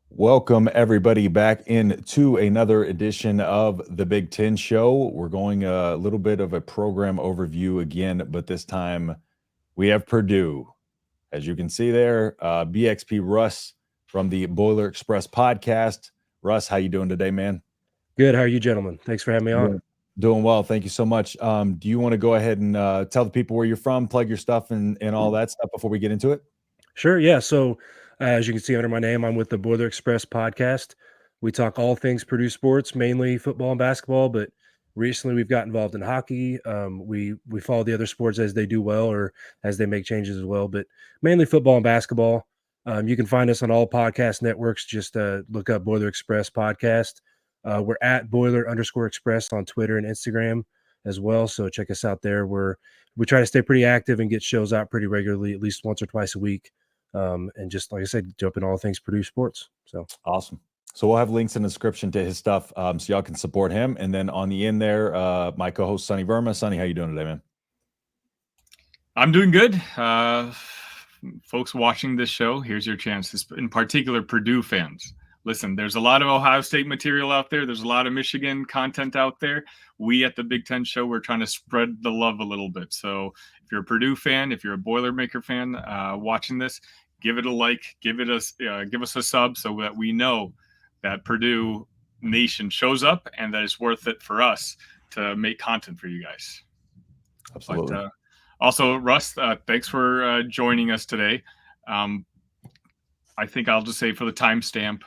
Welcome, everybody, back into another edition of the Big Ten Show. We're going a little bit of a program overview again, but this time we have Purdue. As you can see there, BXP Russ from the Boiler Express podcast. Russ, how you doing today, man? Good. How are you, gentlemen? Thanks for having me on. Doing well. Thank you so much. Do you want to go ahead and tell the people where you're from, plug your stuff and all that stuff before we get into it? Sure. Yeah. So, as you can see under my name, I'm with the Boiler Express podcast. We talk all things Purdue sports, mainly football and basketball, but recently we've got involved in hockey. We follow the other sports as they do well or as they make changes as well, but mainly football and basketball. You can find us on all podcast networks. Just look up Boiler Express podcast. We're at Boiler_Express on Twitter and Instagram as well. So check us out there. We try to stay pretty active and get shows out pretty regularly, at least once or twice a week. And just like I said, jump in all things Purdue sports. So awesome. So we'll have links in the description to his stuff, so y'all can support him. And then on the end there, my co-host Sonny Verma. Sonny, how you doing today, man? I'm doing good. Folks watching this show, here's your chance. In particular, Purdue fans. Listen, there's a lot of Ohio State material out there. There's a lot of Michigan content out there. We at the Big Ten Show, we're trying to spread the love a little bit. So if you're a Purdue fan, if you're a Boilermaker fan watching this, give it a like, give us a sub so that we know that Purdue Nation shows up and that it's worth it for us to make content for you guys. Absolutely. But, also, Russ, thanks for joining us today. I think I'll just say for the timestamp,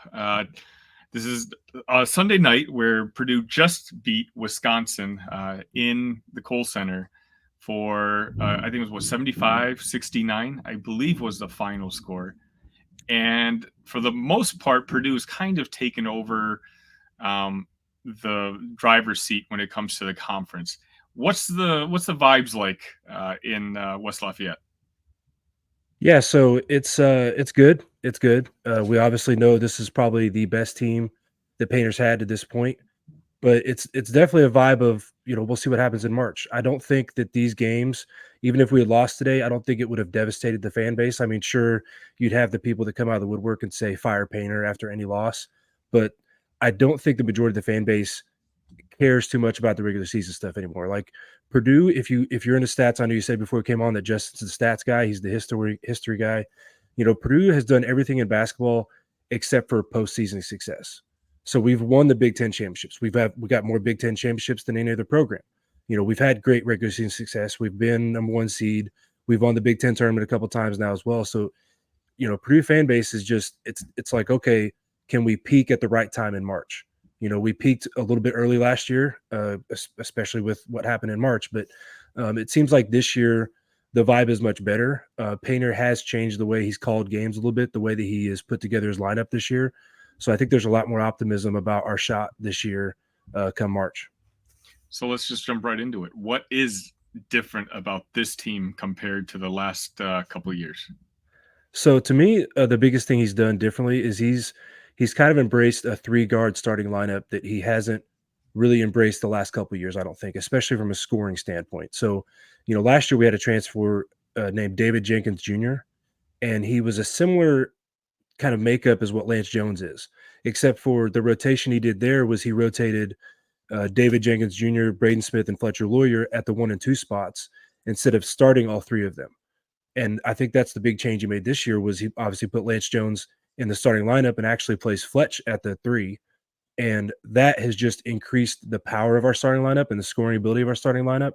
this is a Sunday night where Purdue just beat Wisconsin in the Kohl Center for, I think it was 75-69, I believe was the final score. And for the most part, Purdue's kind of taken over the driver's seat when it comes to the conference. What's the vibes like in West Lafayette? yeah, so it's good. It's good. We obviously know this is probably the best team the Painters had to this point, but it's definitely a vibe of, we'll see what happens in March. I don't think that these games, even if we had lost today, I don't think it would have devastated the fan base. I mean, sure, you'd have the people that come out of the woodwork and say fire Painter after any loss, but I don't think the majority of the fan base cares too much about the regular season stuff anymore. Like Purdue, if you're into stats, I know you said before we came on that Justin's the stats guy, he's the history guy. Purdue has done everything in basketball except for postseason success. So we've won the Big Ten championships. We got more Big Ten championships than any other program. We've had great regular season success. We've been number one seed. We've won the Big Ten tournament a couple times now as well. So, Purdue fan base is just it's like, okay, can we peak at the right time in March? We peaked a little bit early last year, especially with what happened in March. But it seems like this year the vibe is much better. Painter has changed the way he's called games a little bit, the way that he has put together his lineup this year. So I think there's a lot more optimism about our shot this year come March. So let's just jump right into it. What is different about this team compared to the last couple of years? So to me, the biggest thing he's done differently is he's kind of embraced a 3-guard starting lineup that he hasn't really embraced the last couple of years, I don't think, especially from a scoring standpoint. So, last year we had a transfer named David Jenkins Jr., and he was a similar kind of makeup as what Lance Jones is, except for the rotation he did there was he rotated David Jenkins Jr., Braden Smith, and Fletcher Lawyer at the 1 and 2 spots instead of starting all 3 of them. And I think that's the big change he made this year was he obviously put Lance Jones in the starting lineup and actually placed Fletch at the 3. And that has just increased the power of our starting lineup and the scoring ability of our starting lineup.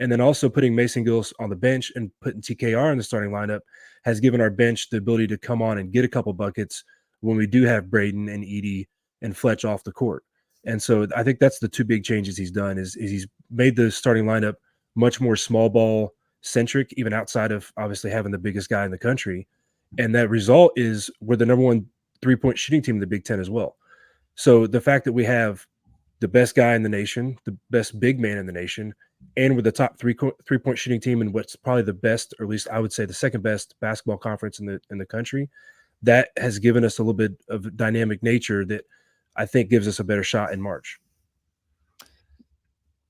And then also putting Mason Gillis on the bench and putting TKR in the starting lineup has given our bench the ability to come on and get a couple buckets when we do have Braden and Edey and Fletch off the court. And so I think that's the 2 big changes he's done is he's made the starting lineup much more small ball centric, even outside of obviously having the biggest guy in the country. And that result is we're the number 1 3-point shooting team in the Big Ten as well. So the fact that we have the best guy in the nation, the best big man in the nation, and we're the top 3-point shooting team in what's probably the best, or at least I would say the second best basketball conference in the country, that has given us a little bit of dynamic nature that I think gives us a better shot in March.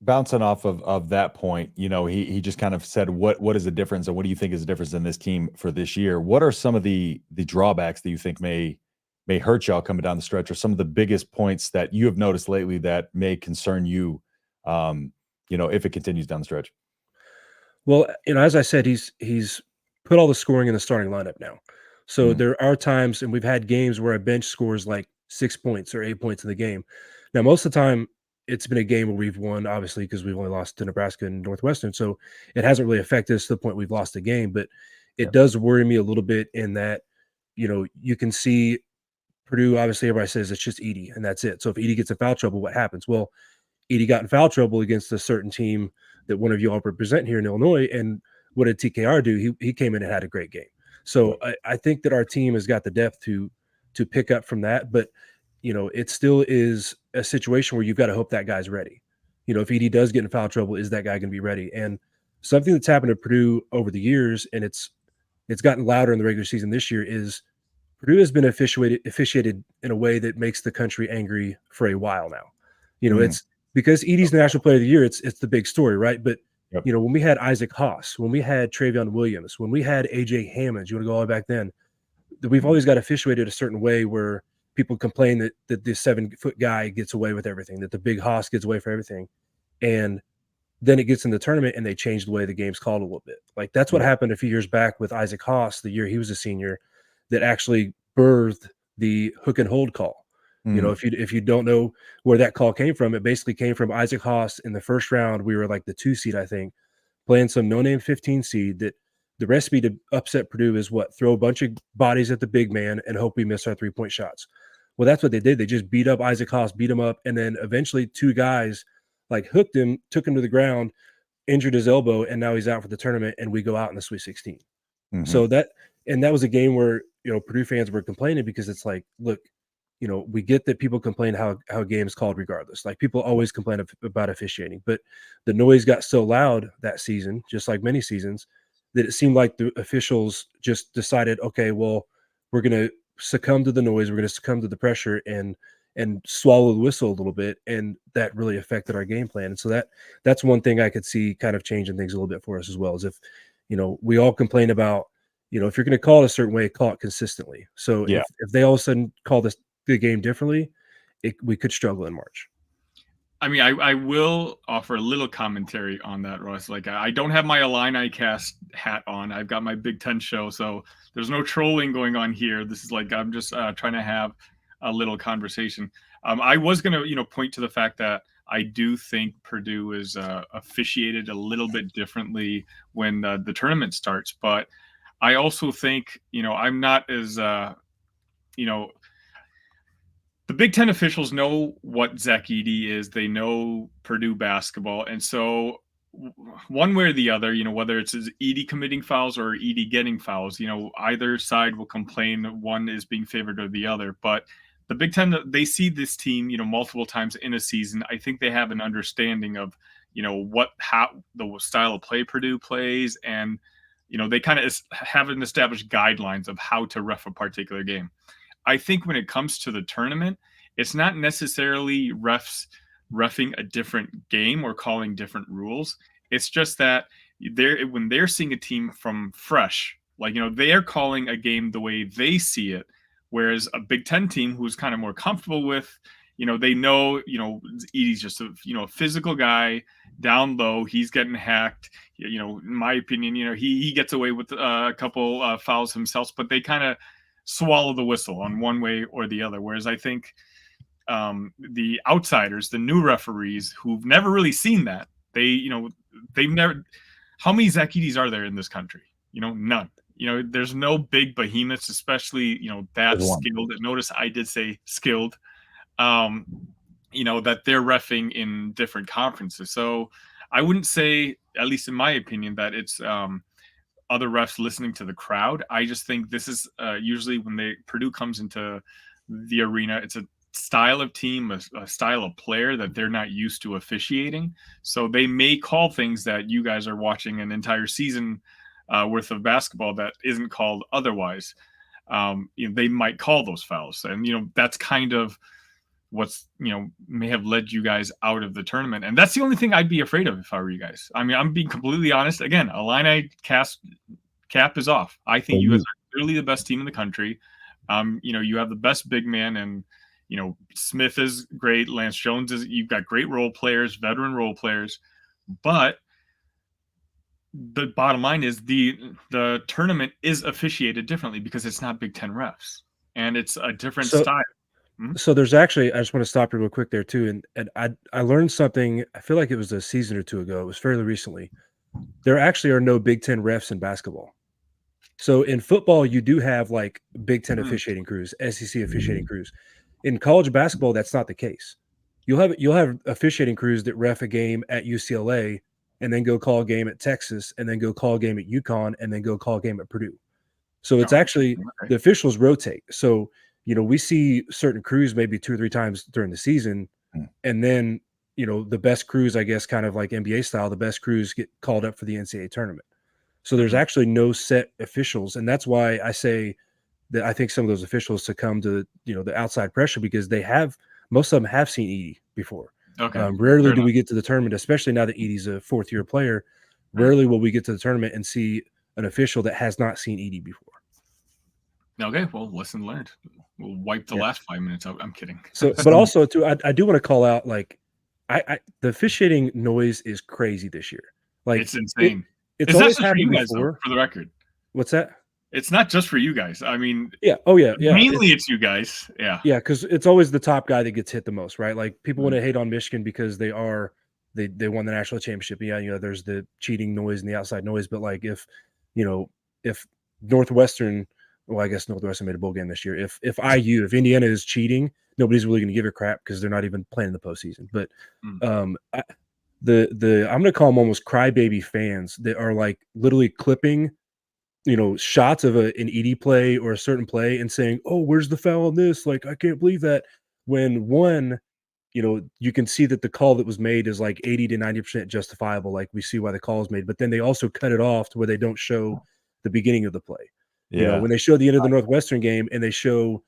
Bouncing off of that point, he just kind of said, what is the difference, and what do you think is the difference in this team for this year? What are some of the drawbacks that you think may may hurt y'all coming down the stretch, or some of the biggest points that you have noticed lately that may concern you, if it continues down the stretch? Well, as I said, he's put all the scoring in the starting lineup now. So Mhm. there are times, and we've had games where a bench scores like 6 points or 8 points in the game. Now, most of the time, it's been a game where we've won, obviously, because we've only lost to Nebraska and Northwestern. So it hasn't really affected us to the point we've lost a game. But it Yeah. does worry me a little bit in that, you can see Purdue, obviously, everybody says it's just Edey, and that's it. So if Edey gets in foul trouble, what happens? Well, Edey got in foul trouble against a certain team that one of you all represent here in Illinois. And what did TKR do? He came in and had a great game. So I think that our team has got the depth to pick up from that. But it still is a situation where you've got to hope that guy's ready. If Edey does get in foul trouble, is that guy going to be ready? And something that's happened to Purdue over the years, and it's gotten louder in the regular season this year, is Purdue has been officiated in a way that makes the country angry for a while now. It's because Edey's National Player of the Year. It's the big story, right? But Yep. when we had Isaac Haas, when we had Travion Williams, when we had AJ Hammond, you want to go all the way back then, we've always got officiated a certain way where people complain that the 7-foot guy gets away with everything, that the big Haas gets away for everything. And then it gets in the tournament and they change the way the game's called a little bit. Like that's what happened a few years back with Isaac Haas, the year he was a senior, that actually birthed the hook and hold call. If you don't know where that call came from, it basically came from Isaac Haas in the first round. We were like the 2 seed, I think, playing some no-name 15 seed. That the recipe to upset Purdue is what? Throw a bunch of bodies at the big man and hope we miss our 3-point shots. Well, that's what they did. They just beat up Isaac Haas, beat him up, and then eventually 2 guys like hooked him, took him to the ground, injured his elbow, and now he's out for the tournament, and we go out in the Sweet 16. So that was a game where Purdue fans were complaining because it's like, look, we get that people complain how a game is called regardless. Like people always complain about officiating, but the noise got so loud that season, just like many seasons, that it seemed like the officials just decided, okay, well, we're going to succumb to the noise, we're going to succumb to the pressure, and swallow the whistle a little bit, and that really affected our game plan. And so that's one thing I could see kind of changing things a little bit for us as well, is if we all complain about if you're going to call it a certain way, call it consistently. So if they all of a sudden call the game differently, we could struggle in March. I mean, I will offer a little commentary on that, Russ. Like, I don't have my Illini cast hat on. I've got my Big Ten show, so there's no trolling going on here. This is like I'm just trying to have a little conversation. I was going to, point to the fact that I do think Purdue is officiated a little bit differently when the tournament starts, but I also think, I'm not as, the Big Ten officials know what Zach Edey is. They know Purdue basketball. And so one way or the other, whether it's Edey committing fouls or Edey getting fouls, either side will complain one is being favored or the other. But the Big Ten, they see this team, multiple times in a season. I think they have an understanding of, how the style of play Purdue plays. And, they kind of have an established guidelines of how to ref a particular game. I think when it comes to the tournament, it's not necessarily reffing a different game or calling different rules. It's just that when they're seeing a team from fresh, like, they're calling a game the way they see it. Whereas a Big Ten team who's kind of more comfortable with, they know, Edey's just a physical guy down low. He's getting hacked. In my opinion, he gets away with a couple fouls himself, but they kind of swallow the whistle on one way or the other. Whereas I think the outsiders, the new referees who've never really seen that, they've never. How many Zach Edeys are there in this country? None. There's no big behemoths, especially that skilled. Notice I did say skilled. That they're reffing in different conferences. So I wouldn't say, at least in my opinion, that it's other refs listening to the crowd. I just think this is usually when Purdue comes into the arena, it's a style of team, a style of player that they're not used to officiating. So they may call things that you guys are watching an entire season worth of basketball that isn't called otherwise. They might call those fouls. And, that's kind of what's, may have led you guys out of the tournament. And that's the only thing I'd be afraid of if I were you guys. I mean, I'm being completely honest. Again, Illini cap is off. I think you guys are clearly the best team in the country, You have the best big man, and Smith is great. Lance Jones is. You've got great role players, veteran role players, but the bottom line is the tournament is officiated differently because it's not Big Ten refs, and it's a different So style. So there's actually, I just want to stop you real quick there too, and I learned something. I feel like it was a season or two ago. It was fairly recently. There actually are no Big Ten refs in basketball. So in football, you do have like Big Ten officiating crews, SEC officiating crews. In college basketball, that's not the case. You'll have officiating crews that ref a game at UCLA and then go call a game at Texas and then go call a game at UConn and then go call a game at Purdue. So it's actually the officials rotate. So we see certain crews maybe 2 or 3 times during the season, and then the best crews, I guess, kind of like NBA style, the best crews get called up for the NCAA tournament. So there's actually no set officials, and that's why I say that I think some of those officials succumb to the outside pressure because most of them have seen Edey before. Okay. Rarely do we get to the tournament, especially now that Edey's a 4th-year player. Rarely will we get to the tournament and see an official that has not seen Edey before. Okay, well, lesson learned. We'll wipe the last 5 minutes out. I'm kidding. So, but also too, I do want to call out like the officiating noise is crazy this year. Like it's insane. It's always always not just for you happened guys, before. though, for the record. What's that? It's not just for you guys. I mean, yeah. Oh yeah. Mainly it's you guys. Yeah. Yeah, because it's always the top guy that gets hit the most, right? Like people want to hate on Michigan because they won the national championship. Yeah, there's the cheating noise and the outside noise, but like if Northwestern, well, I guess Northwestern made a bowl game this year. If Indiana is cheating, nobody's really going to give a crap because they're not even playing in the postseason. But I'm going to call them almost crybaby fans that are like literally clipping shots of an Edey play or a certain play and saying, "Oh, where's the foul on this? Like, I can't believe that." When one, you can see that the call that was made is like 80 to 90% justifiable. Like we see why the call is made, but then they also cut it off to where they don't show the beginning of the play. Yeah. When they show the end of the Northwestern game and they show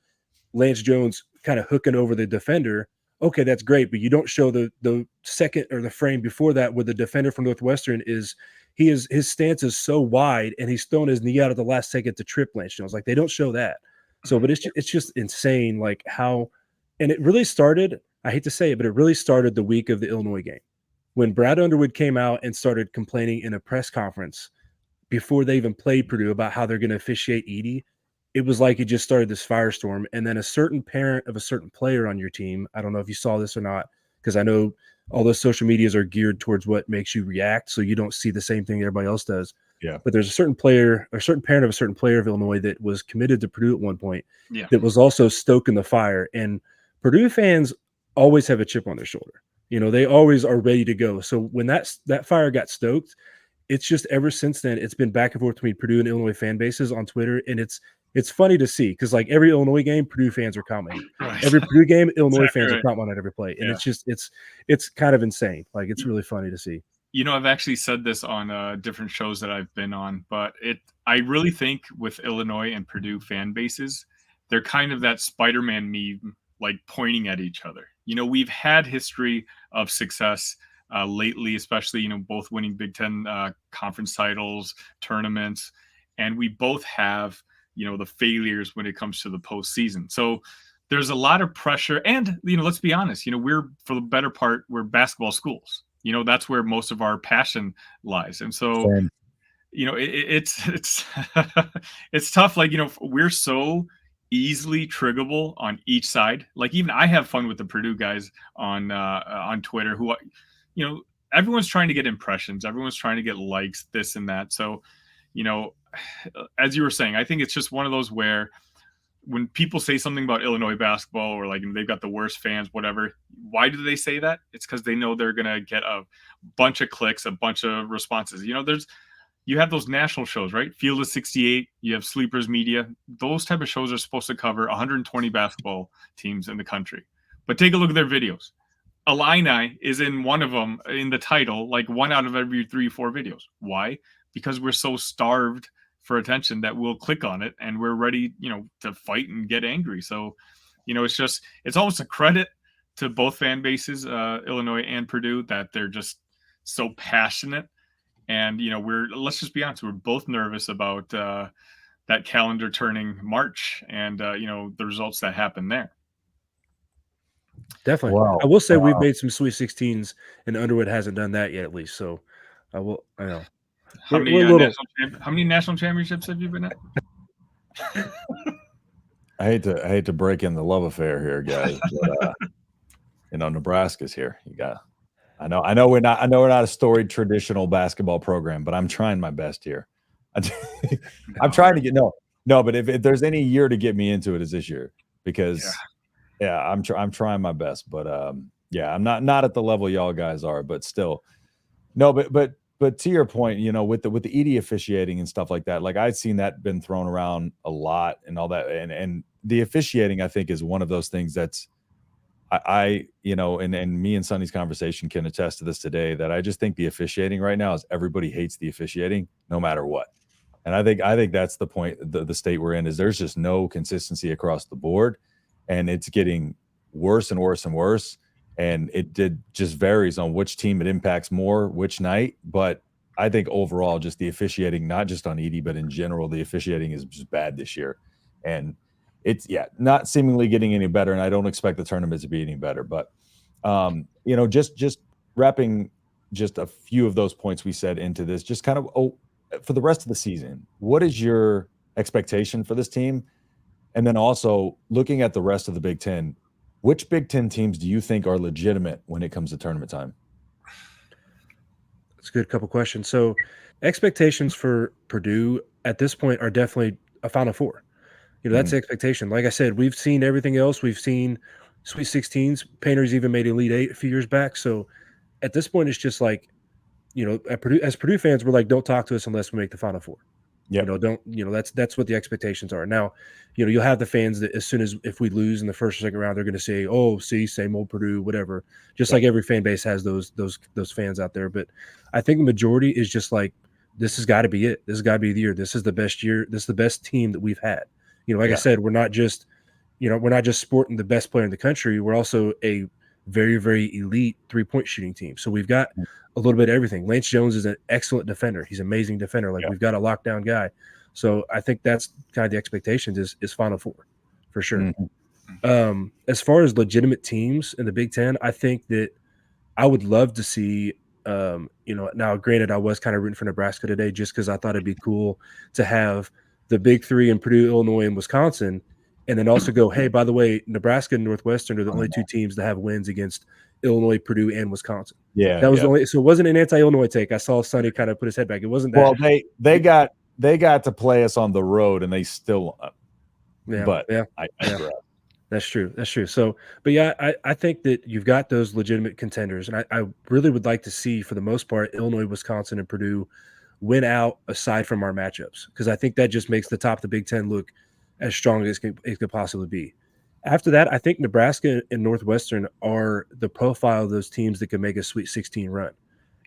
Lance Jones kind of hooking over the defender, okay, that's great, but you don't show the second or the frame before that where the defender from Northwestern his stance is so wide and he's thrown his knee out at the last second to trip Lance Jones. Like they don't show that. So, but it's just insane, like how, and it really started, I hate to say it, but it really started the week of the Illinois game when Brad Underwood came out and started complaining in a press conference before they even played Purdue about how they're going to officiate Edey. It was like it just started this firestorm. And then a certain parent of a certain player on your team, I don't know if you saw this or not, because I know all those social medias are geared towards what makes you react, so you don't see the same thing everybody else does. Yeah. But there's a certain player, or a certain parent of a certain player of Illinois that was committed to Purdue at one point, that was also stoking the fire. And Purdue fans always have a chip on their shoulder. They always are ready to go. So when that fire got stoked, it's just ever since then, it's been back and forth between Purdue and Illinois fan bases on Twitter. And it's funny to see because like every Illinois game, Purdue fans are commenting. Right. Every Purdue game, Illinois fans are commenting on every play. And Yeah. it's kind of insane. Like it's really funny to see. I've actually said this on different shows that I've been on, but I really think with Illinois and Purdue fan bases, they're kind of that Spider-Man meme, like pointing at each other. We've had history of success lately, especially, both winning Big Ten conference titles, tournaments, and we both have, the failures when it comes to the postseason. So there's a lot of pressure. And, let's be honest, we're, for the better part, we're basketball schools. That's where most of our passion lies. And so, it's it's tough. Like, we're so easily triggerable on each side. Like even I have fun with the Purdue guys on Twitter who, everyone's trying to get impressions. Everyone's trying to get likes, this and that. So, as you were saying, I think it's just one of those where when people say something about Illinois basketball or like they've got the worst fans, whatever, why do they say that? It's because they know they're going to get a bunch of clicks, a bunch of responses. You have those national shows, right? Field of 68, you have Sleepers Media. Those type of shows are supposed to cover 120 basketball teams in the country. But take a look at their videos. Illini is in one of them in the title, like 1 out of every 3-4 videos. Why? Because we're so starved for attention that we'll click on it and we're ready, to fight and get angry. So, it's almost a credit to both fan bases, Illinois and Purdue, that they're just so passionate. And, let's just be honest, we're both nervous about that calendar turning March and the results that happen there. Definitely. Wow. I will say we've made some Sweet 16s, and Underwood hasn't done that yet, at least. So I will. I know. How many national championships have you been at? I hate to break in the love affair here, guys, but Nebraska's here. You got. I know we're not a storied traditional basketball program, but I'm trying my best here. I'm trying to get no, but if there's any year to get me into it, is this year, because I'm trying my best, but I'm not at the level y'all guys are, but still, no, but to your point, with the Edey officiating and stuff like that, like I'd seen that been thrown around a lot and all that, and the officiating I think is one of those things that's and me and Sonny's conversation can attest to this today, that I just think the officiating right now is everybody hates the officiating no matter what. And I think that's the point, the state we're in, is there's just no consistency across the board, and it's getting worse and worse and worse. And it just varies on which team it impacts more, which night. But I think overall, just the officiating, not just on Edey, but in general, the officiating is just bad this year. And it's not seemingly getting any better, and I don't expect the tournament to be any better. But just wrapping just a few of those points we said into this, just kind of for the rest of the season, what is your expectation for this team? And then also looking at the rest of the Big Ten, which Big Ten teams do you think are legitimate when it comes to tournament time? That's a good couple questions. So expectations for Purdue at this point are definitely a Final Four. That's the expectation. Like I said, we've seen everything else. We've seen Sweet 16s. Painters even made Elite Eight a few years back. So at this point, it's just like, at Purdue, as Purdue fans, we're like, don't talk to us unless we make the Final Four. Yeah. That's what the expectations are. Now, you'll have the fans that as soon as if we lose in the first or second round, they're going to say, "Oh, see, same old Purdue," whatever. Just like every fan base has those fans out there. But I think the majority is just like, this has got to be it. This has got to be the year. This is the best year. This is the best team that we've had. I said, we're not just sporting the best player in the country. We're also a very, very elite 3-point shooting team. So we've got a little bit of everything. Lance Jones is an excellent defender. He's an amazing defender. We've got a lockdown guy. So I think that's kind of the expectations is Final Four for sure. Mm-hmm. As far as legitimate teams in the Big Ten, I think that I would love to see, now granted, I was kind of rooting for Nebraska today just because I thought it'd be cool to have the big three in Purdue, Illinois, and Wisconsin, and then also go, hey, by the way, Nebraska and Northwestern are the only two teams that have wins against Illinois, Purdue, and Wisconsin. Yeah, that was the only. So it wasn't an anti-Illinois take. I saw Sonny kind of put his head back. It wasn't that. Well, they got to play us on the road, and they still. That's true. That's true. So, but I think that you've got those legitimate contenders, and I really would like to see, for the most part, Illinois, Wisconsin, and Purdue win out aside from our matchups, because I think that just makes the top of the Big Ten look as strong as it could possibly be. After that, I think Nebraska and Northwestern are the profile of those teams that can make a Sweet 16 run.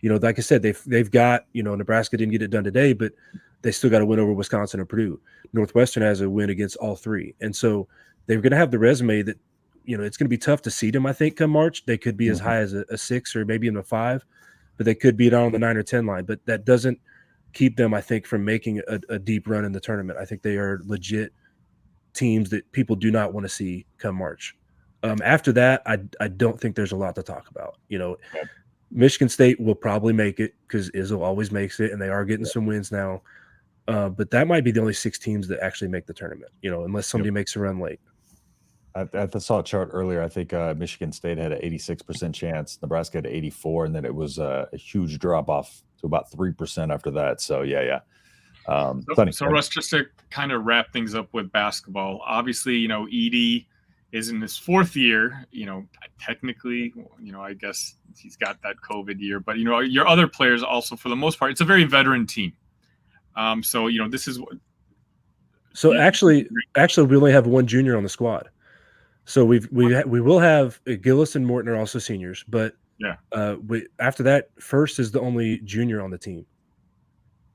Like I said, they've got, Nebraska didn't get it done today, but they still got to win over Wisconsin and Purdue. Northwestern has a win against all three. And so they're going to have the resume that, it's going to be tough to seed them, I think, come March. They could be as high as a 6 or maybe in the 5, but they could be down on the 9 or 10 line. But that doesn't keep them, I think, from making a deep run in the tournament. I think they are legit teams that people do not want to see come March. After that, I don't think there's a lot to talk about. Michigan State will probably make it because Izzo always makes it, and they are getting some wins now. But that might be the only 6 teams that actually make the tournament, unless somebody makes a run late. I saw a chart earlier. I think Michigan State had an 86% chance. Nebraska had 84, and then it was a huge drop off to about 3% after that. So So Russ, just to kind of wrap things up with basketball, obviously, Edey is in his 4th year. Technically, I guess he's got that COVID year, but your other players also, for the most part, it's a very veteran team. So this is what. So actually, we only have one junior on the squad. So we will have Gillis and Morton are also seniors, but after that, First is the only junior on the team.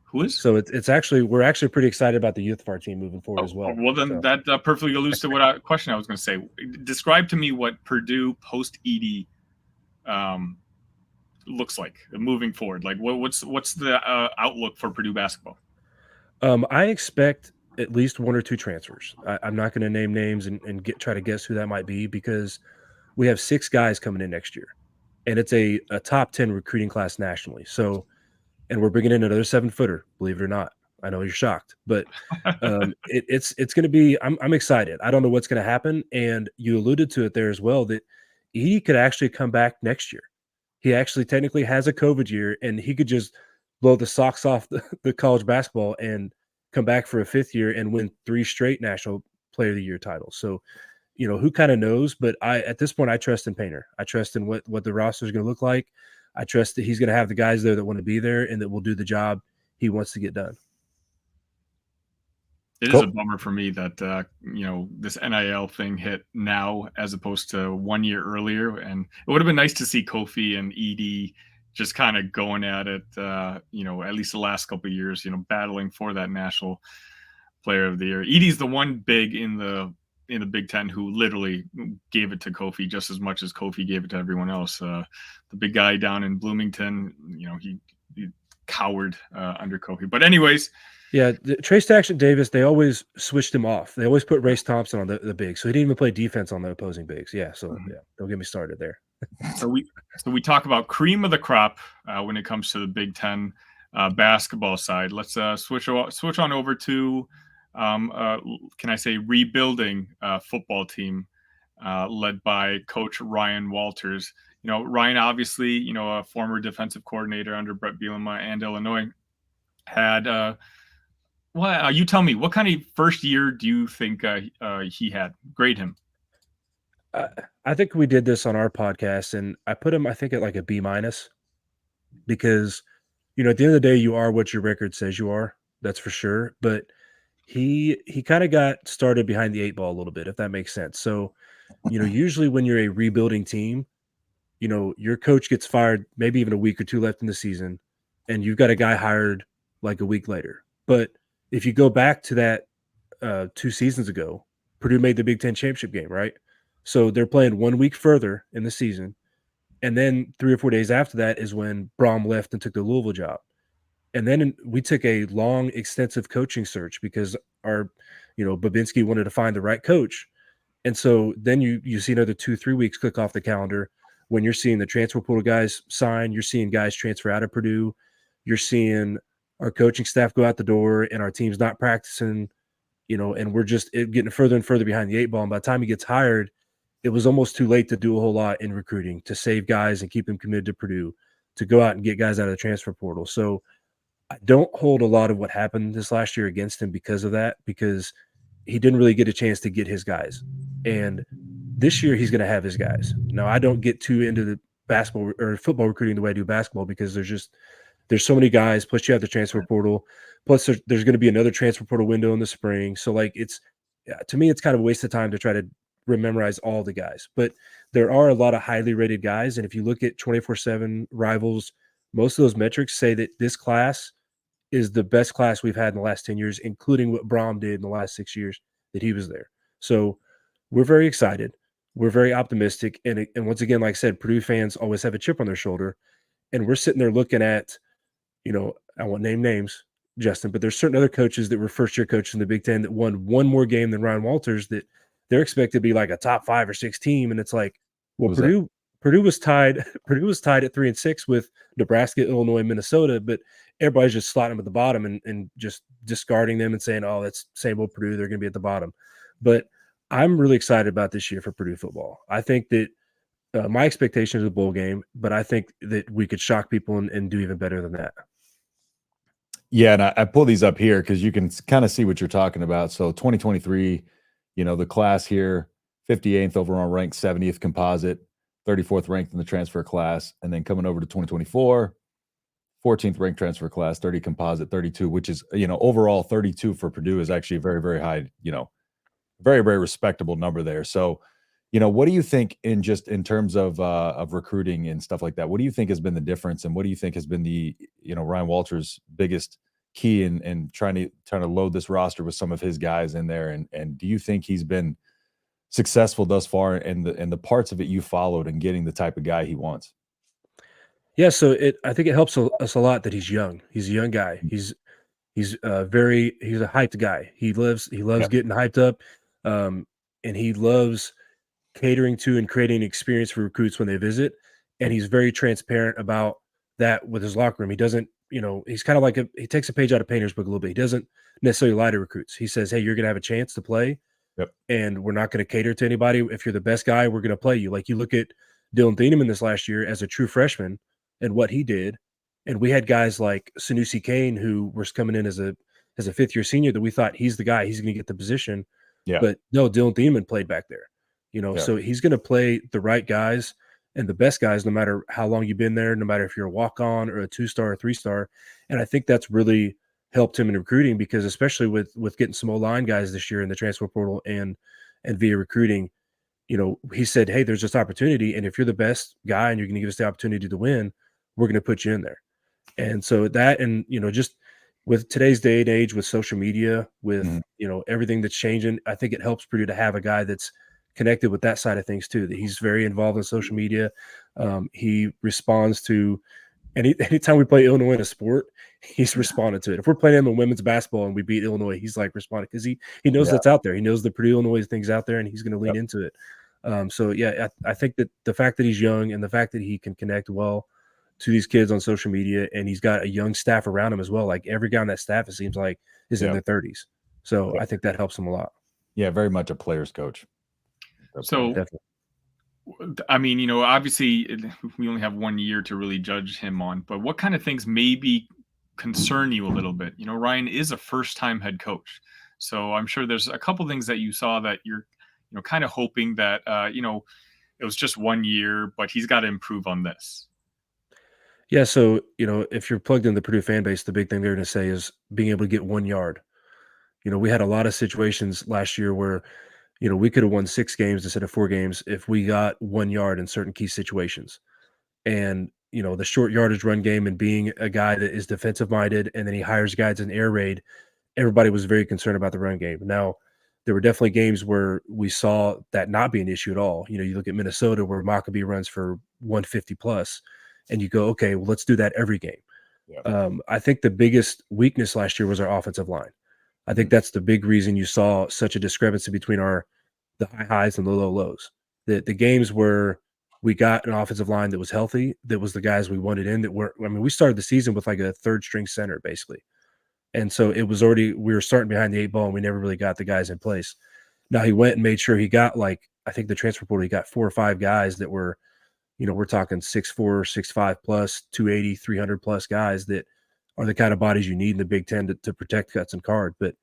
Who is? So it's actually, we're actually pretty excited about the youth of our team moving forward as well. Well, then that perfectly alludes to what question I was going to say. Describe to me what Purdue post Edey looks like moving forward. Like what's the outlook for Purdue basketball? I expect at least one or two transfers. I'm not going to name names and try to guess who that might be, because we have 6 guys coming in next year, and it's a top 10 recruiting class nationally. So, and we're bringing in another 7-footer, believe it or not. I know you're shocked, but it's going to be. I'm excited. I don't know what's going to happen, and you alluded to it there as well, that he could actually come back next year. He actually technically has a COVID year, and he could just blow the socks off the college basketball and come back for a 5th year and win 3 straight National Player of the Year titles. So, who kind of knows? But at this point, I trust in Painter. I trust in what the roster is going to look like. I trust that he's going to have the guys there that want to be there and that will do the job he wants to get done. It is a bummer for me that this NIL thing hit now as opposed to 1 year earlier, and it would have been nice to see Kofi and Edey just kind of going at it. At least the last couple of years, battling for that National Player of the Year. Edey's the one big in the Big Ten who literally gave it to Kofi just as much as Kofi gave it to everyone else. The big guy down in Bloomington, he cowered under Kofi. But anyways. Yeah, Trace Action Davis, they always switched him off. They always put Race Thompson on the big, so he didn't even play defense on the opposing bigs. Yeah, so yeah, don't get me started there. So we talk about cream of the crop when it comes to the Big Ten basketball side. Let's switch on over to can I say rebuilding football team led by Coach Ryan Walters. Ryan, obviously, a former defensive coordinator under Brett Bielema and Illinois, had. Well, you tell me, what kind of first year do you think he had? Grade him. I think we did this on our podcast, and I put him, I think, at like a B-, because, at the end of the day, you are what your record says you are. That's for sure. But he kind of got started behind the 8 ball a little bit, if that makes sense. So, usually when you're a rebuilding team, your coach gets fired maybe even a week or 2 left in the season, and you've got a guy hired like a week later. But if you go back to that 2 seasons ago, Purdue made the Big Ten championship game, right? So they're playing 1 week further in the season. And then 3 or 4 days after that is when Brom left and took the Louisville job. And then we took a long, extensive coaching search because our, Babinski wanted to find the right coach. And so then you see another 2-3 weeks click off the calendar when you're seeing the transfer portal guys sign, you're seeing guys transfer out of Purdue, you're seeing our coaching staff go out the door and our team's not practicing, and we're just getting further and further behind the 8 ball. And by the time he gets hired, it was almost too late to do a whole lot in recruiting to save guys and keep them committed to Purdue, to go out and get guys out of the transfer portal. So I don't hold a lot of what happened this last year against him because of that, because he didn't really get a chance to get his guys. And this year he's going to have his guys. Now, I don't get too into the basketball or football recruiting the way I do basketball, because there's so many guys, plus you have the transfer portal, plus there's going to be another transfer portal window in the spring. So to me, it's kind of a waste of time to try to memorize all the guys, but there are a lot of highly rated guys. And if you look at 24/7 Rivals, most of those metrics say that this class is the best class we've had in the last 10 years, including what Brom did in the last 6 years that he was there. So we're very excited. We're very optimistic. And once again, like I said, Purdue fans always have a chip on their shoulder, and we're sitting there looking at, I won't name names, Justin, but there's certain other coaches that were first-year coaches in the Big Ten that won one more game than Ryan Walters, that they're expected to be like a top 5 or 6 team. And it's like, well, Purdue was tied. Purdue was tied at 3-6 with Nebraska, Illinois, Minnesota, but everybody's just slotting them at the bottom and just discarding them and saying, oh, that's same old Purdue, they're going to be at the bottom. But I'm really excited about this year for Purdue football. I think that my expectation is a bowl game, but I think that we could shock people and do even better than that. Yeah, and I pull these up here because you can kind of see what you're talking about. So 2023, the class here, 58th overall ranked, 70th composite, 34th ranked in the transfer class. And then coming over to 2024, 14th ranked transfer class, 30 composite, 32, which is, overall 32 for Purdue is actually a very, very high, very, very respectable number there. So, what do you think in terms of recruiting and stuff like that? What do you think has been the difference, and what do you think has been the, Ryan Walters' biggest key in trying to load this roster with some of his guys in there? And do you think he's been successful thus far in the parts of it you followed and getting the type of guy he wants? Yeah, so I think it helps us a lot that he's young. He's a young guy. He's He's he's a hyped guy. He loves getting hyped up, and he loves catering to and creating an experience for recruits when they visit. And he's very transparent about that with his locker room. He doesn't, he's kind of like he takes a page out of Painter's book a little bit. He doesn't necessarily lie to recruits. He says, hey, you're going to have a chance to play. Yep. And we're not going to cater to anybody. If you're the best guy, we're going to play you. Like you look at Dylan Thieneman this last year as a true freshman and what he did. And we had guys like Sanusi Kane who was coming in as a fifth-year senior that we thought he's the guy. He's going to get the position. Yeah. But no, Dylan Thieneman played back there. So he's going to play the right guys and the best guys, no matter how long you've been there, no matter if you're a walk-on or a 2-star or 3-star. And I think that's really helped him in recruiting because especially with getting some O-line guys this year in the transfer portal and via recruiting, he said, hey, there's this opportunity. And if you're the best guy and you're going to give us the opportunity to win, we're going to put you in there. And so that, and, just with today's day and age with social media, with, everything that's changing, I think it helps Purdue to have a guy that's connected with that side of things too, that he's very involved in social media. He responds to anytime we play Illinois in a sport, he's responded to it. If we're playing him in women's basketball and we beat Illinois, he's like responding because he knows that's out there. He knows the Purdue Illinois thing's out there and he's going to lean into it. I think that the fact that he's young and the fact that he can connect well to these kids on social media and he's got a young staff around him as well. Like every guy on that staff, it seems like is in their 30s. So I think that helps him a lot. Yeah, very much a player's coach. So, definitely. I mean, obviously we only have 1 year to really judge him on, but what kind of things maybe concern you a little bit? Ryan is a first-time head coach. So I'm sure there's a couple things that you saw that you're, kind of hoping that, it was just 1 year, but he's got to improve on this. Yeah. So, if you're plugged in the Purdue fan base, the big thing they're going to say is being able to get 1 yard. We had a lot of situations last year where, we could have won 6 games instead of 4 games if we got 1 yard in certain key situations. And, the short yardage run game and being a guy that is defensive minded and then he hires guys in air raid, everybody was very concerned about the run game. Now, there were definitely games where we saw that not be an issue at all. You look at Minnesota where Maccabee runs for 150 plus and you go, okay, well, let's do that every game. Yeah. I think the biggest weakness last year was our offensive line. I think that's the big reason you saw such a discrepancy between the high highs and the low lows. The games where we got an offensive line that was healthy, that was the guys we wanted in, we started the season with like a third string center basically. And so we were starting behind the 8 ball and we never really got the guys in place. Now he went and made sure he got I think the transfer portal, he got 4 or 5 guys that were, we're talking 6'4", 6'5 plus, 280, 300 plus guys that are the kind of bodies you need in the Big Ten to protect Hudson Card. But,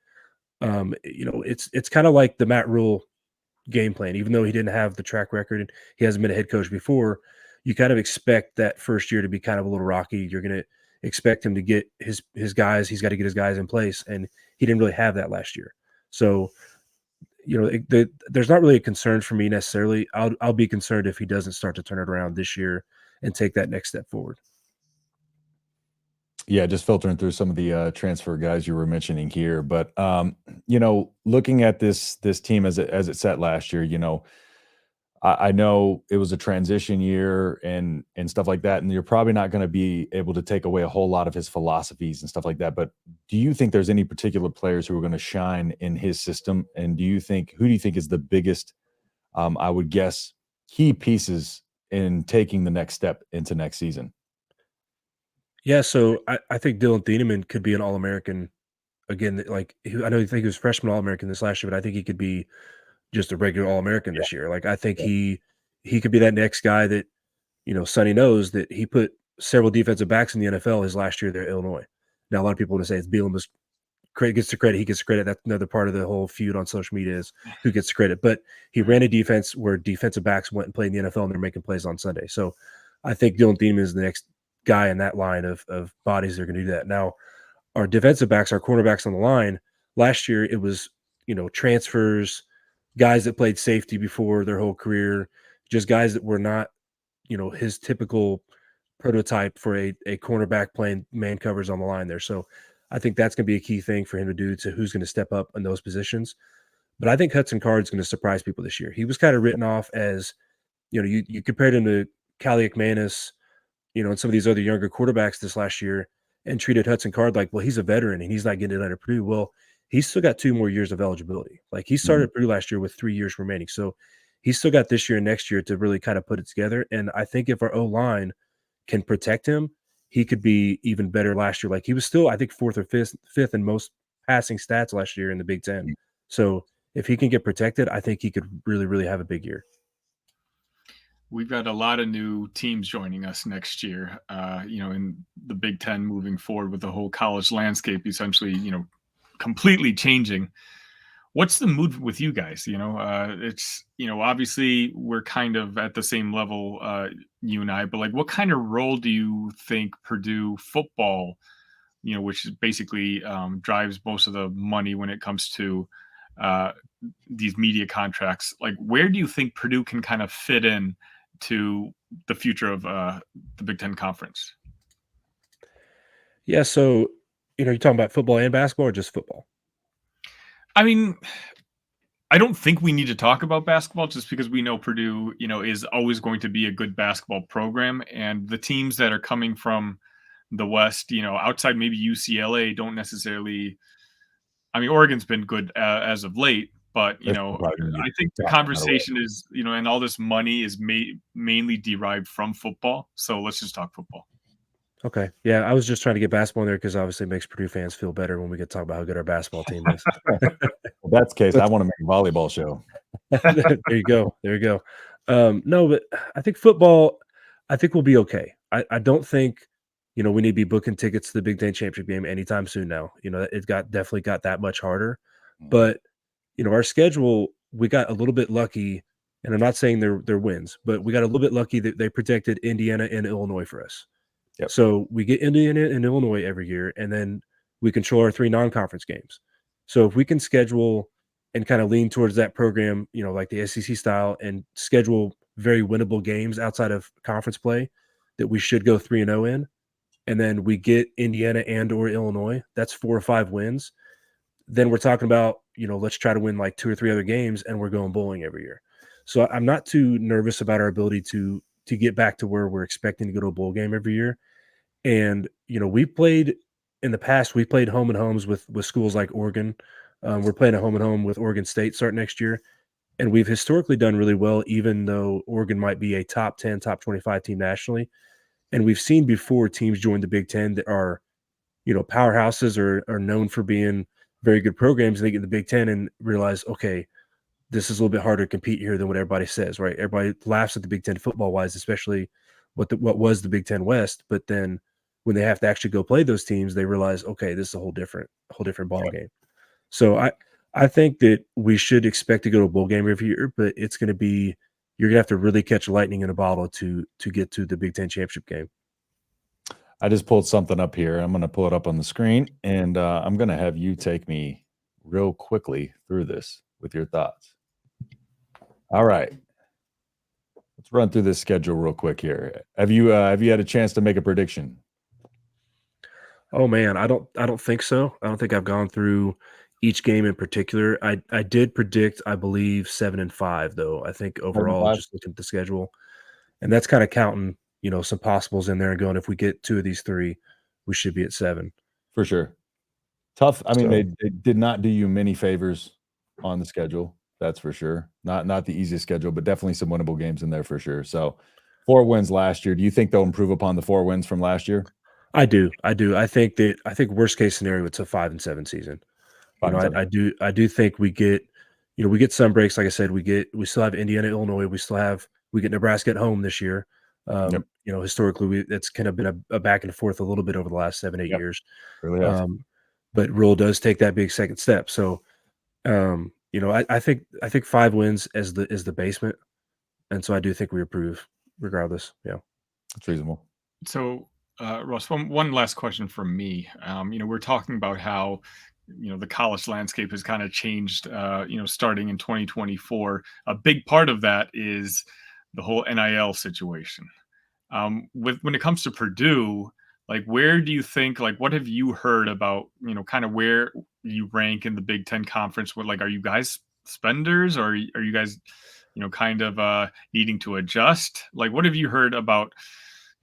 it's kind of like the Matt Rule game plan. Even though he didn't have the track record and he hasn't been a head coach before, you kind of expect that first year to be kind of a little rocky. You're going to expect him to get his guys. He's got to get his guys in place. And he didn't really have that last year. So, there's not really a concern for me necessarily. I'll be concerned if he doesn't start to turn it around this year and take that next step forward. Yeah, just filtering through some of the transfer guys you were mentioning here, but looking at this team as it sat last year, I know it was a transition year and stuff like that, and you're probably not going to be able to take away a whole lot of his philosophies and stuff like that. But do you think there's any particular players who are going to shine in his system? And who do you think is the biggest, I would guess, key pieces in taking the next step into next season? Yeah, so I think Dylan Thieneman could be an All-American again. I know you think he was freshman All-American this last year, but I think he could be just a regular All-American this year. I think he could be that next guy that, Sonny knows that he put several defensive backs in the NFL his last year there at Illinois. Now, a lot of people want to say it's Bielema's gets the credit. He gets the credit. That's another part of the whole feud on social media is who gets the credit. But he ran a defense where defensive backs went and played in the NFL and they're making plays on Sunday. So I think Dylan Thieneman is the next guy in that line of bodies that are going to do that. Now, our defensive backs, our cornerbacks on the line, last year it was, transfers, guys that played safety before their whole career, just guys that were not, his typical prototype for a cornerback playing man covers on the line there. So I think that's going to be a key thing for him to do to who's going to step up in those positions. But I think Hudson Card's going to surprise people this year. He was kind of written off as, you compared him to Caliac Manis, and some of these other younger quarterbacks this last year, and treated Hudson Card like, well, he's a veteran and he's not getting it under Purdue. Well, he's still got 2 more years of eligibility. Like he started at Purdue last year with 3 years remaining. So he's still got this year and next year to really kind of put it together. And I think if our O-line can protect him, he could be even better last year. Like he was still, I think, fourth or fifth in most passing stats last year in the Big Ten. So if he can get protected, I think he could really, really have a big year. We've got a lot of new teams joining us next year, in the Big Ten moving forward with the whole college landscape essentially, completely changing. What's the mood with you guys? It's, obviously we're kind of at the same level, you and I, but like, what kind of role do you think Purdue football, which is basically drives most of the money when it comes to these media contracts, like where do you think Purdue can kind of fit in to the future of the Big Ten Conference? Yeah. So, you're talking about football and basketball or just football? I mean, I don't think we need to talk about basketball just because we know Purdue, is always going to be a good basketball program. And the teams that are coming from the West, outside maybe UCLA, don't necessarily. I mean, Oregon's been good as of late, but I think the conversation is, and all this money is mainly derived from football. So let's just talk football. Okay. Yeah, I was just trying to get basketball in there because obviously it makes Purdue fans feel better when we get to talk about how good our basketball team is. Well, that's the case. I want to make a volleyball show. There you go. There you go. No, but I think football, I think we'll be okay. I don't think, we need to be booking tickets to the Big Ten championship game anytime soon now. It definitely got that much harder. But, our schedule, we got a little bit lucky, and I'm not saying they're wins, but we got a little bit lucky that they protected Indiana and Illinois for us. Yep. So we get Indiana and Illinois every year, and then we control our 3 non-conference games. So if we can schedule and kind of lean towards that program, like the SEC style, and schedule very winnable games outside of conference play that we should go 3-0 in, and then we get Indiana and or Illinois, that's 4 or 5 wins. Then we're talking about, let's try to win like 2 or 3 other games, and we're going bowling every year. So I'm not too nervous about our ability to get back to where we're expecting to go to a bowl game every year. And, we played in the past, we played home and homes with schools like Oregon. We're playing a home and home with Oregon State starting next year. And we've historically done really well, even though Oregon might be a top 10, top 25 team nationally. And we've seen before teams join the Big Ten that are, powerhouses or are known for being very good programs. And they get in the Big Ten and realize, okay, this is a little bit harder to compete here than what everybody says, right? Everybody laughs at the Big Ten football wise, especially what was the Big Ten West. But then when they have to actually go play those teams, they realize, okay, this is a whole different ball game. So I think that we should expect to go to a bowl game every year, but it's going to be, you're going to have to really catch lightning in a bottle to get to the Big Ten championship game. I just pulled something up here. I'm going to pull it up on the screen, and I'm going to have you take me real quickly through this with your thoughts. All right. Let's run through this schedule real quick here. Have you had a chance to make a prediction? Oh man, I don't think so. I don't think I've gone through each game in particular. I did predict, I believe, 7-5 though. I think overall, just looking at the schedule, and that's kind of counting, some possibles in there and going, if we get 2 of these 3, we should be at 7 for sure. Tough. I mean, they did not do you many favors on the schedule. That's for sure. Not the easiest schedule, but definitely some winnable games in there for sure. So 4 wins last year. Do you think they'll improve upon the 4 wins from last year? I do. I think worst case scenario, it's a 5-7 season. I do think we get, we get some breaks. Like I said, we still have Indiana, Illinois. We get Nebraska at home this year. Yep. Historically, that's kind of been a back and forth a little bit over the last 7-8 years. Really but Rule does take that big second step. So, I think 5 wins is the basement, and so I do think we improve regardless. Yeah, it's reasonable. So, Russ, one last question from me. We're talking about how the college landscape has kind of changed. Starting in 2024, a big part of that is the whole NIL situation. When it comes to Purdue, like, where do you think, like, what have you heard about, kind of where you rank in the Big Ten Conference? What, like, are you guys spenders, or are you guys, kind of needing to adjust? Like, what have you heard about,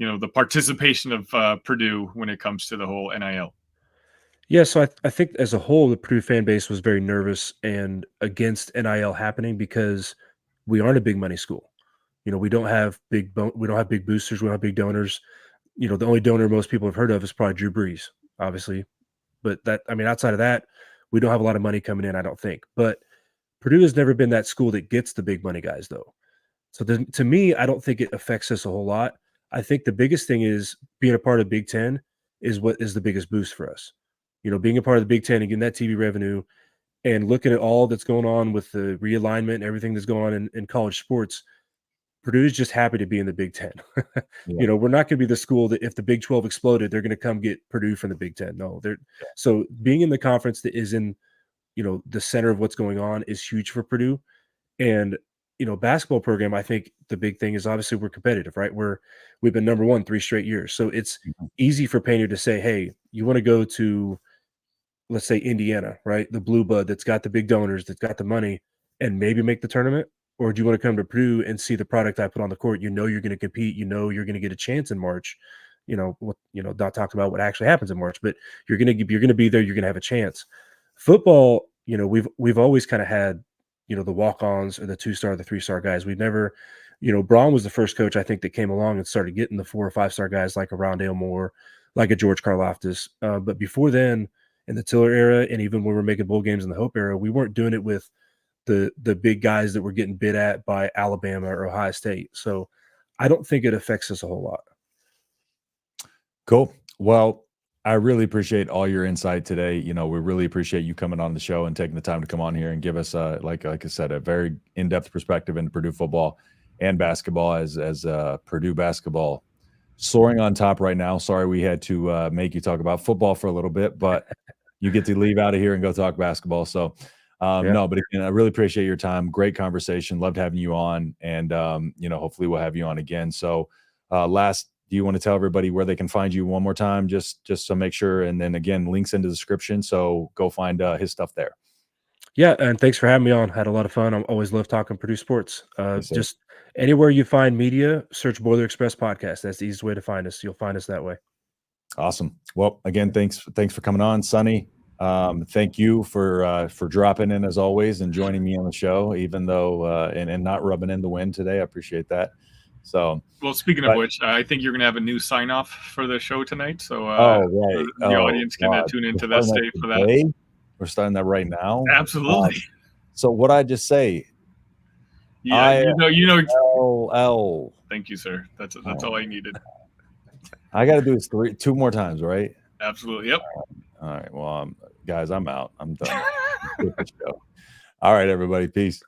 the participation of Purdue when it comes to the whole NIL. Yeah, so I think as a whole, the Purdue fan base was very nervous and against NIL happening because we aren't a big money school. We don't have big boosters, we don't have big donors. The only donor most people have heard of is probably Drew Brees, obviously. But outside of that, we don't have a lot of money coming in, I don't think. But Purdue has never been that school that gets the big money guys, though. So to me, I don't think it affects us a whole lot. I think the biggest thing is being a part of Big Ten is what is the biggest boost for us. Being a part of the Big Ten and getting that TV revenue and looking at all that's going on with the realignment and everything that's going on in college sports, Purdue is just happy to be in the Big Ten. Yeah. We're not going to be the school that if the Big 12 exploded, they're going to come get Purdue from the Big Ten. No, so being in the conference that is in, the center of what's going on is huge for Purdue. And, basketball program, I think the big thing is obviously we're competitive, right? We've been number 1 3 straight years. So it's easy for Painter to say, hey, you want to go to, let's say, Indiana, right? The blue blood that's got the big donors, that's got the money, and maybe make the tournament? Or do you want to come to Purdue and see the product I put on the court? You're going to compete. You're going to get a chance in March. Not talking about what actually happens in March, but you're going to be there. You're going to have a chance. Football, we've always kind of had, the walk-ons or the 2-star, the 3-star guys. We've never, Braun was the first coach I think that came along and started getting the 4 or 5-star guys like a Rondale Moore, like a George Karlaftis. But before then, in the Tiller era, and even when we were making bowl games in the Hope era, we weren't doing it with the big guys that were getting bid at by Alabama or Ohio State. So I don't think it affects us a whole lot. Cool. Well, I really appreciate all your insight today. We really appreciate you coming on the show and taking the time to come on here and give us, like I said, a very in-depth perspective into Purdue football and basketball as Purdue basketball soaring on top right now. Sorry we had to make you talk about football for a little bit, but you get to leave out of here and go talk basketball. So no, but again, I really appreciate your time. Great conversation. Loved having you on. And, hopefully we'll have you on again. So last, do you want to tell everybody where they can find you one more time, just to make sure? And then again, links in the description. So go find his stuff there. Yeah. And thanks for having me on. Had a lot of fun. I always love talking Purdue sports. Just anywhere you find media, search Boiler Express podcast. That's the easiest way to find us. You'll find us that way. Awesome. Well, again, thanks for coming on, Sonny. Thank you for dropping in as always and joining me on the show, even though and not rubbing in the wind today. I appreciate that. So, well, speaking of which, I think you're going to have a new sign off for the show tonight. So, right. The audience can tune into that state for that. We're starting that right now. Absolutely. So, what I just say? Yeah, L. Thank you, sir. That's all I needed. I got to do this 2 more times, right? Absolutely. Yep. All right. Well, guys, I'm out. I'm done. All right, everybody. Peace.